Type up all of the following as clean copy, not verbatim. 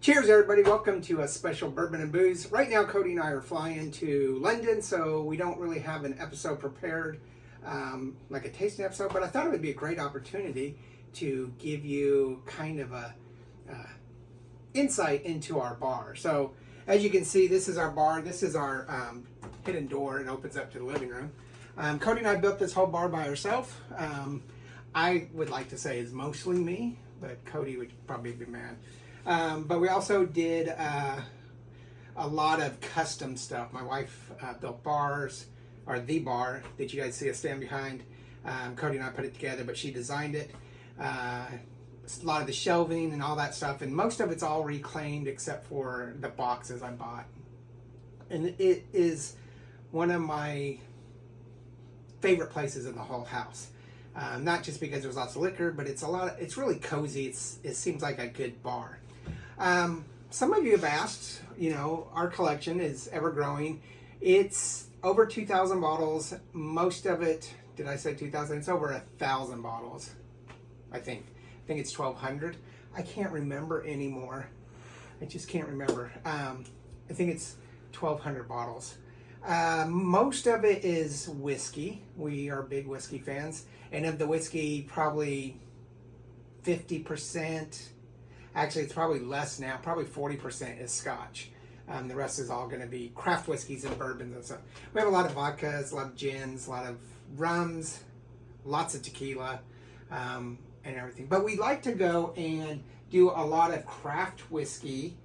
Cheers, everybody. Welcome to a special Bourbon and Booze. Right now, Cody and I are flying to London, so we don't really have an episode prepared, like a tasting episode, but I thought it would be a great opportunity to give you kind of a insight into our bar. So, as you can see, this is our bar. This is our hidden door. It opens up to the living room. Cody and I built this whole bar by ourselves. I would like to say it's mostly me, but Cody would probably be mad. But we also did a lot of custom stuff. My wife built bars, or the bar that you guys see us stand behind. Cody and I put it together, but she designed it. A lot of the shelving and all that stuff, and most of it's all reclaimed except for the boxes I bought. And it is one of my favorite places in the whole house. Not just because there's lots of liquor, but it's really cozy. It seems like a good bar. Some of you have asked, our collection is ever growing. It's over 2,000 bottles. Most of it, did I say 2,000? It's over 1,000 bottles, I think. I think it's 1,200. I can't remember anymore. I just can't remember. I think it's 1,200 bottles. Most of it is whiskey. We are big whiskey fans. And of the whiskey, probably 50%, actually it's probably less now, probably 40% is Scotch. The rest is all going to be craft whiskeys and bourbons and stuff. We have a lot of vodkas, a lot of gins, a lot of rums, lots of tequila, and everything. But we like to go and do a lot of craft whiskey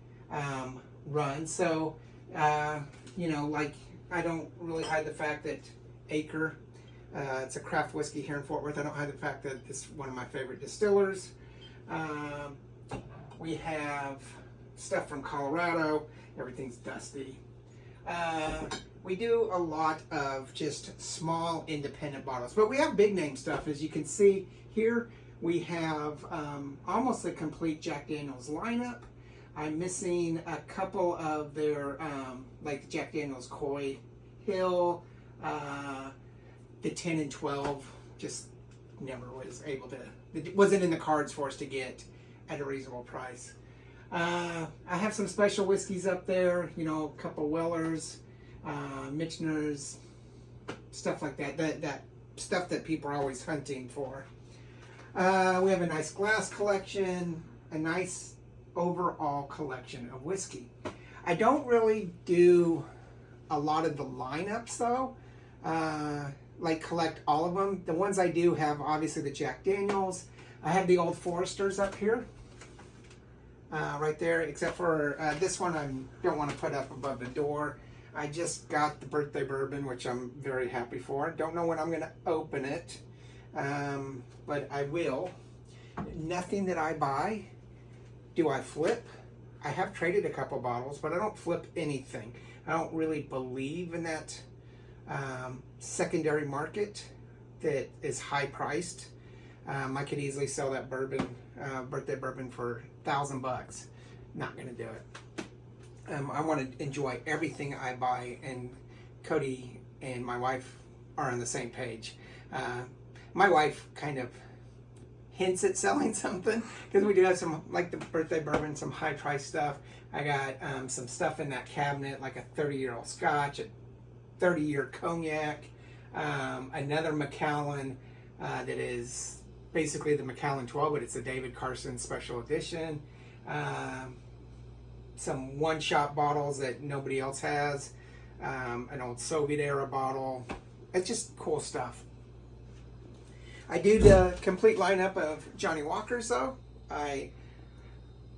runs. So, like I don't really hide the fact that Acre, it's a craft whiskey here in Fort Worth. I don't hide the fact that it's one of my favorite distillers. We have stuff from Colorado. Everything's dusty. We do a lot of just small independent bottles, but we have big name stuff. As you can see here, we have almost a complete Jack Daniel's lineup. I'm missing a couple of their, like Jack Daniel's Coy Hill, the 10 and 12, just never was able to, it wasn't in the cards for us to get at a reasonable price. I have some special whiskeys up there, a couple Wellers, Michener's, stuff like that stuff that people are always hunting for. We have a nice glass collection, a nice overall collection of whiskey. I don't really do a lot of the lineups though, like collect all of them. The ones I do have obviously the Jack Daniels. I have the Old Foresters up here, right there, except for this one I don't want to put up above the door. I just got the birthday bourbon, which I'm very happy for. Don't know when I'm going to open it, but I will. Nothing that I buy do I flip. I have traded a couple bottles, but I don't flip anything. I don't really believe in that secondary market that is high priced. I could easily sell that bourbon, birthday bourbon, for $1,000. Not gonna do it. I want to enjoy everything I buy, and Cody and my wife are on the same page. My wife kind of hints at selling something, because we do have some, like the birthday bourbon, some high price stuff. I got some stuff in that cabinet, like a 30-year-old Scotch, a 30-year cognac, another Macallan that is basically the Macallan 12, but it's a David Carson special edition. Some one-shot bottles that nobody else has, an old Soviet era bottle. It's just cool stuff. I do the complete lineup of Johnnie Walkers though. I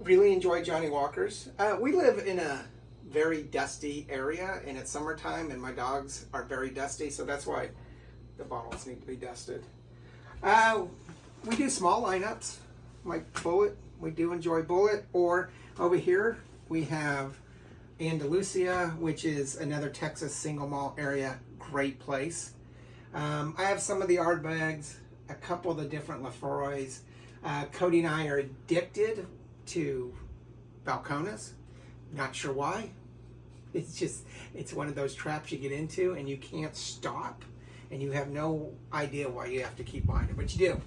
really enjoy Johnnie Walkers. We live in a very dusty area, and it's summertime, and my dogs are very dusty, so that's why the bottles need to be dusted. We do small lineups like Bullet. We do enjoy Bullet. Or over here we have Andalusia, which is another Texas single malt area, great place. I have some of the Ardbegs, a couple of the different Lafroys. Cody and I are addicted to Balcones. Not sure why. It's one of those traps you get into and you can't stop, and you have no idea why you have to keep buying it, but you do.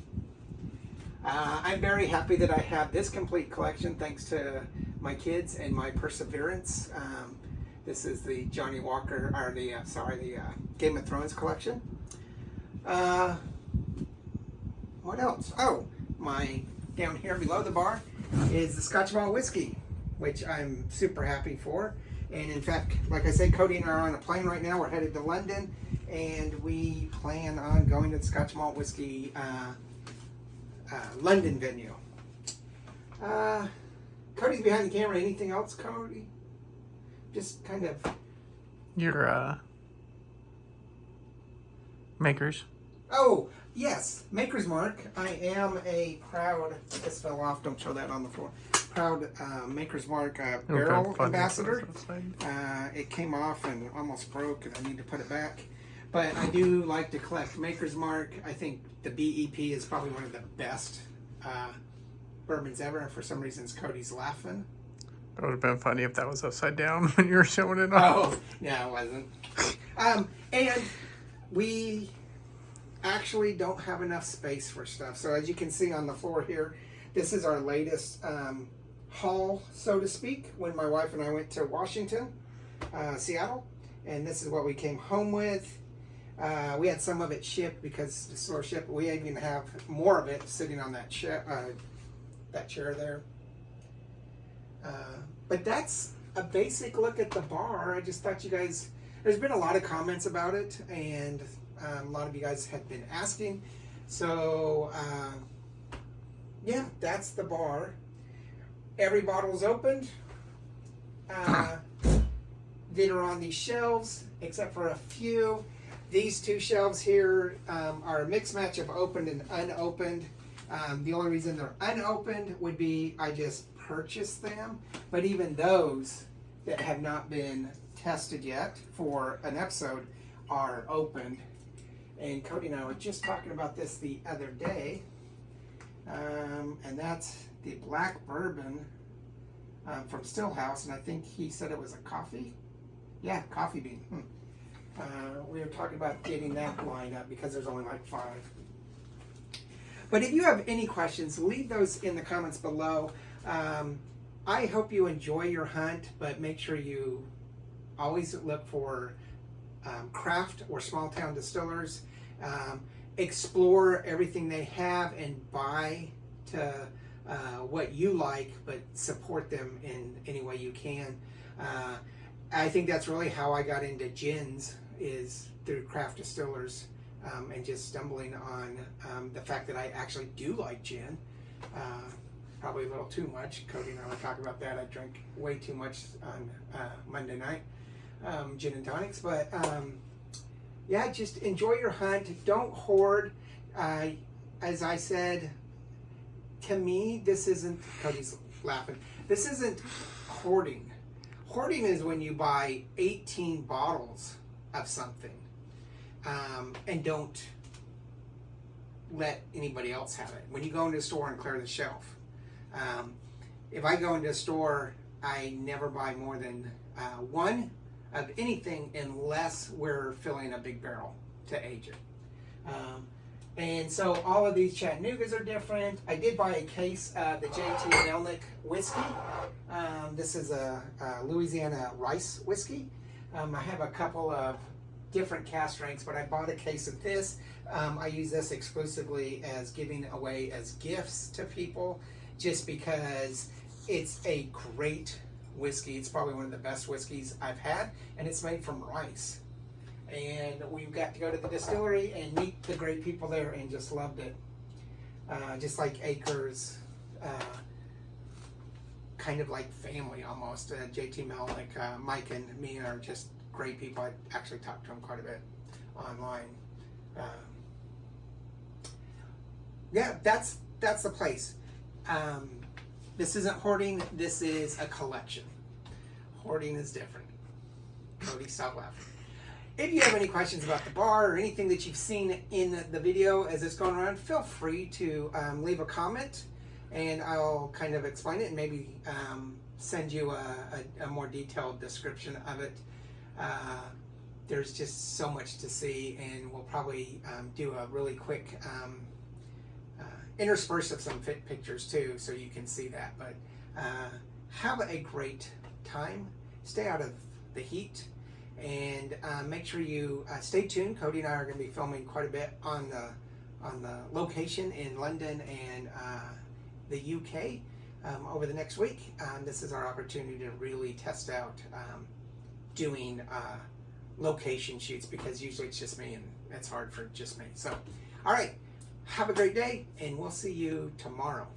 I'm very happy that I have this complete collection thanks to my kids and my perseverance. This is the Johnny Walker, or the Game of Thrones collection. What else? Oh, down here below the bar is the Scotch Malt Whiskey, which I'm super happy for. And in fact, like I said, Cody and I are on a plane right now. We're headed to London, and we plan on going to the Scotch Malt Whiskey London venue. Cody's behind the camera. Anything else, Cody? Just kind of... Your, Makers. Oh, yes. Maker's Mark. I am a proud... This fell off. Don't show that on the floor. Proud Maker's Mark barrel ambassador. It came off and almost broke, and I need to put it back. But I do like to collect Maker's Mark. I think the BEP is probably one of the best bourbons ever. And for some reason, Cody's laughing. It would have been funny if that was upside down when you were showing it off. Oh, yeah, it wasn't. And we actually don't have enough space for stuff. So as you can see on the floor here, this is our latest haul, so to speak, when my wife and I went to Washington, Seattle. And this is what we came home with. We had some of it shipped because the store shipped. We even have more of it sitting on that chair there. But that's a basic look at the bar. I just thought you guys, there's been a lot of comments about it, and a lot of you guys had been asking. So, yeah, that's the bar. Every bottle's opened that are on these shelves, except for a few. These two shelves here are a mixed match of opened and unopened. The only reason they're unopened would be I just purchased them, but even those that have not been tested yet for an episode are opened. And Cody and I were just talking about this the other day, and that's the black bourbon from Stillhouse, and I think he said it was a coffee. Yeah, coffee bean. We were talking about getting that lined up because there's only like 5. But if you have any questions, leave those in the comments below. I hope you enjoy your hunt, but make sure you always look for craft or small town distillers. Explore everything they have and buy to what you like, but support them in any way you can. I think that's really how I got into gins, is through craft distillers, and just stumbling on the fact that I actually do like gin. Probably a little too much. Cody and I were talking about that. I drank way too much on Monday night, gin and tonics. But yeah, just enjoy your hunt. Don't hoard. As I said, to me, this isn't, Cody's laughing, this isn't hoarding. Hoarding is when you buy 18 bottles of something and don't let anybody else have it. When you go into a store and clear the shelf. If I go into a store, I never buy more than one of anything unless we're filling a big barrel to age it. And so all of these Chattanoogas are different. I did buy a case of the J.T. Melnick whiskey. This is a Louisiana rice whiskey. I have a couple of different cask strengths, but I bought a case of this. I use this exclusively as giving away as gifts to people, just because it's a great whiskey. It's probably one of the best whiskeys I've had, and it's made from rice. And we got to go to the distillery and meet the great people there, and just loved it. Just like Acres, kind of like family almost. J.T. Melnick, Mike and me are just great people. I actually talked to them quite a bit online. Yeah, that's the place. This isn't hoarding, this is a collection. Hoarding is different. Cody, stop laughing. If you have any questions about the bar or anything that you've seen in the video as it's going around, feel free to leave a comment, and I'll kind of explain it and maybe send you a more detailed description of it. There's just so much to see, and we'll probably do a really quick interspersed of some pictures too, so you can see that. But have a great time. Stay out of the heat, and make sure you stay tuned. Cody and I are going to be filming quite a bit on the location in London and the UK over the next week. This is our opportunity to really test out doing location shoots, because usually it's just me and it's hard for just me. So, all right, have a great day, and we'll see you tomorrow.